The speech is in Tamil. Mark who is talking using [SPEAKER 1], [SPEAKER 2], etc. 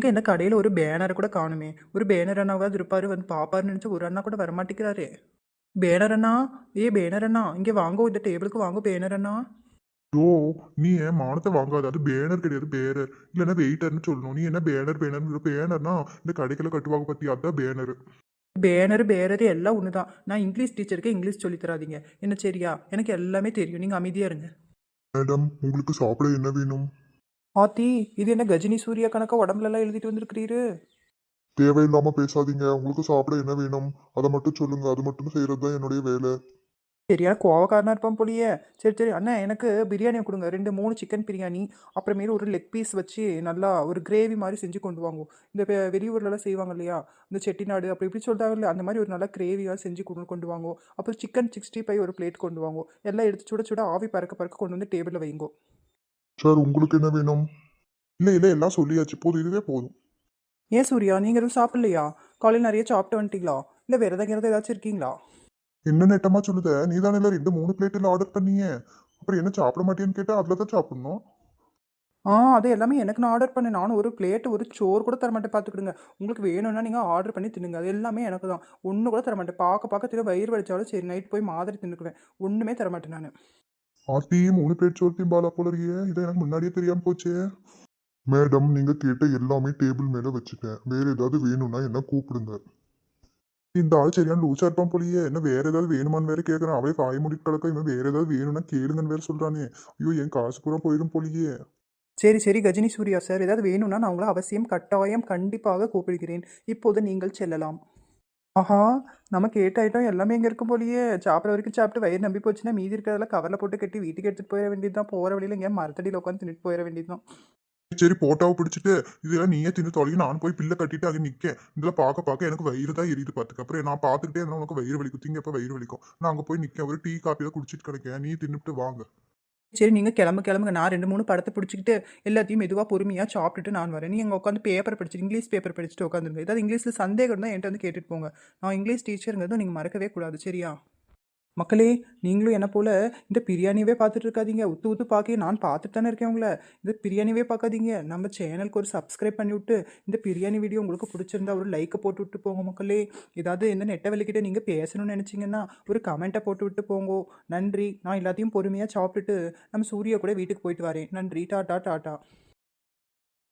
[SPEAKER 1] இங்கே என்ன கடையில் ஒரு பேனர் கூட காணுமே. ஒரு பேனர் அண்ணாவாவது இருப்பாரு, வந்து பாப்பாருன்னு நினச்சா ஒரு அண்ணா கூட வரமாட்டேங்கிறாரு. பேனர் அண்ணா, பேனர் அண்ணா இங்கே வாங்கோ, இந்த டேபிளுக்கு வாங்கோ பேனர் அண்ணா.
[SPEAKER 2] ஓ, நீ ஏன் மானத்தை வாங்காத? அது பேனர் கிடையாது, பேரர். இல்லைன்னா வெயிட்டர்னு சொல்லணும். நீ என்ன பேனர் பேனர்? பேனர்னா இந்த கடைக்கெல்லாம் கட்டுவாங்க பத்தி, அதான் பேனர்.
[SPEAKER 1] பேனர் பேரரு எல்லாம் ஒன்று தான். நான் இங்கிலீஷ் டீச்சருக்கு இங்கிலீஷ் சொல்லி தராதீங்க என்ன, சரியா? எனக்கு எல்லாமே தெரியும், நீங்கள் அமைதியாக இருங்க.
[SPEAKER 2] மேடம், உங்களுக்கு சாப்பிட என்ன வேணும்?
[SPEAKER 1] ஆத்தி, இது என்ன கஜினி சூர்யா கணக்கா உடம்புலலாம் எழுதிட்டு வந்திருக்கிறீரு?
[SPEAKER 2] தேவையில்லாம பேசாதீங்க. உங்களுக்கு சாப்பிட என்ன வேணும் அதை மட்டும் சொல்லுங்க. அது மட்டும் செய்யறது தான் என்னுடைய வேலை.
[SPEAKER 1] சரியா கோவக்காரனா இருப்பான் போலியே. சரி சரி அண்ணா, எனக்கு பிரியாணி கொடுங்க, 2 3 சிக்கன் பிரியாணி. அப்புறமேலு ஒரு லெக் பீஸ் வச்சு நல்லா ஒரு கிரேவி மாதிரி செஞ்சு கொண்டு வாங்குவோம். இந்த வெளியூர்லலாம் செய்வாங்க இல்லையா, இந்த செட்டிநாடு அப்படி இப்படி சொல்கிறாங்க இல்லையா, அந்த மாதிரி ஒரு நல்லா கிரேவியாக செஞ்சு கொண்டு வாங்குவோம். அப்புறம் சிக்கன் 65 ஒரு பிளேட் கொண்டு வாங்குவோம். எல்லாம் எடுத்து சுட சுட ஆவி பறக்க பறக்க கொண்டு வந்து டேபிளில் வைங்கோ.
[SPEAKER 2] சார், உங்களுக்கு என்ன வேணும்? இல்லை இல்லை, எல்லாம் சொல்லியாச்சு, போதும், இதுவே போதும்.
[SPEAKER 1] ஏன் சூர்யா, நீங்கள் எதுவும் சாப்பிட்லையா? காலையில் நிறைய சாப்பிட்டு வந்துட்டீங்களா? இல்லை வேறு எதாவது ஏதாச்சும் இருக்கீங்களா?
[SPEAKER 2] என்ன நெட்டமா சொல்லுத? நீ தானே எல்லாம் 2 3 பிளேட்டில் ஆர்டர் பண்ணீங்க. அப்புறம் என்ன சாப்பிட மாட்டேன்னு கேட்டா அதில் தான் சாப்பிடணும்.
[SPEAKER 1] அது எல்லாமே எனக்கு நான் ஆர்டர் பண்ணேன். நானும் ஒரு பிளேட் ஒரு சோறு கூட தரமாட்டேன் பார்த்துக்கிடுங்க. உங்களுக்கு வேணும்னா நீங்கள் ஆர்டர் பண்ணி தின்னுங்க. அது எல்லாமே எனக்கு தான். ஒன்று கூட தரமாட்டேன். பார்க்க பார்க்க தின வயிறு வலிச்சாலும் சரி, நைட் போய் மாதிரி தின்னுக்குவேன். ஒன்றுமே தரமாட்டேன் நான்.
[SPEAKER 2] ஆத்தி, 3 பிளேட் சோர்த்தியும் பாலா போல இருக்கியே. இதை எனக்கு முன்னாடியே தெரியாம போச்சே. மேடம், நீங்க கேட்ட எல்லாமே டேபிள் மேல வச்சுட்டேன். வேற ஏதாவது வேணும்னா என்ன கூப்பிடுங்க. இந்த ஆள் சரியான லூசா இருப்பான் போலியே. என்ன வேற ஏதாவது வேணுமான்னு வேற கேட்கறான். அவளே காய மூடிட்டு கிடக்க. இவன் வேற ஏதாவது வேணும்னா கேளுங்கன்னு வேற சொல்றானே. ஐயோ, என் காசு பூரா போயிடும் போலியே.
[SPEAKER 1] சரி சரி கஜினி சூர்யா சார், ஏதாவது வேணும்னா நான் உங்களை அவசியம் கட்டாயம் கண்டிப்பாக கூப்பிடுகிறேன். இப்போது நீங்கள் செல்லலாம். ஆஹா, நம்ம கேட்ட ஐட்டம் எல்லாமே இங்கே இருக்கும் போலியே. சாப்பிட்ற வரைக்கும் சாப்பிட்டு வயிறு நம்பி போச்சுன்னா மீதி இருக்கிறதெல்லாம் கவரில் போட்டு கட்டி வீட்டுக்கு எடுத்துகிட்டு போயிட வேண்டியது தான். போகிற வழியில் எங்கேயா மரத்தடியில் உட்காந்து தின்னுட்டு போயிட வேண்டியது தான்.
[SPEAKER 2] சரி, போட்டாவை பிடிச்சிட்டு இதெல்லாம் நீயே தின்னு தொலைகி. நான் போய் பில்லை கட்டிட்டு அங்கே நிற்கேன். இதெல்லாம் பார்க்க பார்க்க எனக்கு வயிறு தான் எரியுது பார்த்துக்க. அப்புறம் நான் பார்த்துக்கிட்டே இருந்தால் உனக்கு வயிறு வலிக்கும். திங்க எப்போ வயிறு வலிக்கும். நான் அங்கே போய் நிற்கேன். ஒரு டீ காப்பி தான் குடிச்சிட்டு கிடைக்கேன். நீ தின்னுட்டு வாங்க.
[SPEAKER 1] சரி நீங்கள் கிளம்புங்க. நான் 2 3 படத்தை பிடிச்சிக்கிட்டு எல்லாத்தையும் மெதுவாக பொறுமையாக சாப்பிட்டுட்டு நான் வரேன். நீங்கள் அங்கே உட்காந்து பேப்பர் படிச்சுட்டு இங்கிலீஷ் பேப்பர் படிச்சுட்டு உட்காந்துருங்க. ஏதாவது இங்கிலீஷில் சந்தேகம் தான் என்கிட்ட வந்து கேட்டுட்டு போங்க. நான் இங்கிலீஷ் டீச்சருங்கிறதும் நீங்கள் மறக்கவே கூடாது, சரியா? மக்களே, நீங்களும் என்ன போல் இந்த பிரியாணியவே பார்த்துட்டு இருக்காதீங்க. உத்து உத்து பார்க்க நான் பார்த்துட்டு தானே இருக்கேன் உங்களை. இந்த பிரியாணியவே பார்க்காதீங்க. நம்ம சேனலுக்கு ஒரு சப்ஸ்கிரைப் பண்ணி விட்டு இந்த பிரியாணி வீடியோ உங்களுக்கு பிடிச்சிருந்தா ஒரு லைக்கை போட்டு விட்டு போங்க மக்களே. ஏதாவது இந்த நெட்டை வெளிக்கிட்ட நீங்கள் பேசணும்னு நினச்சிங்கன்னா ஒரு கமெண்ட்டை போட்டு விட்டு போங்கோ. நன்றி. நான் எல்லாத்தையும் பொறுமையாக சாப்பிட்டுட்டு நம்ம சூர்யா கூட வீட்டுக்கு போயிட்டு வரேன். நன்றி. Tata tata.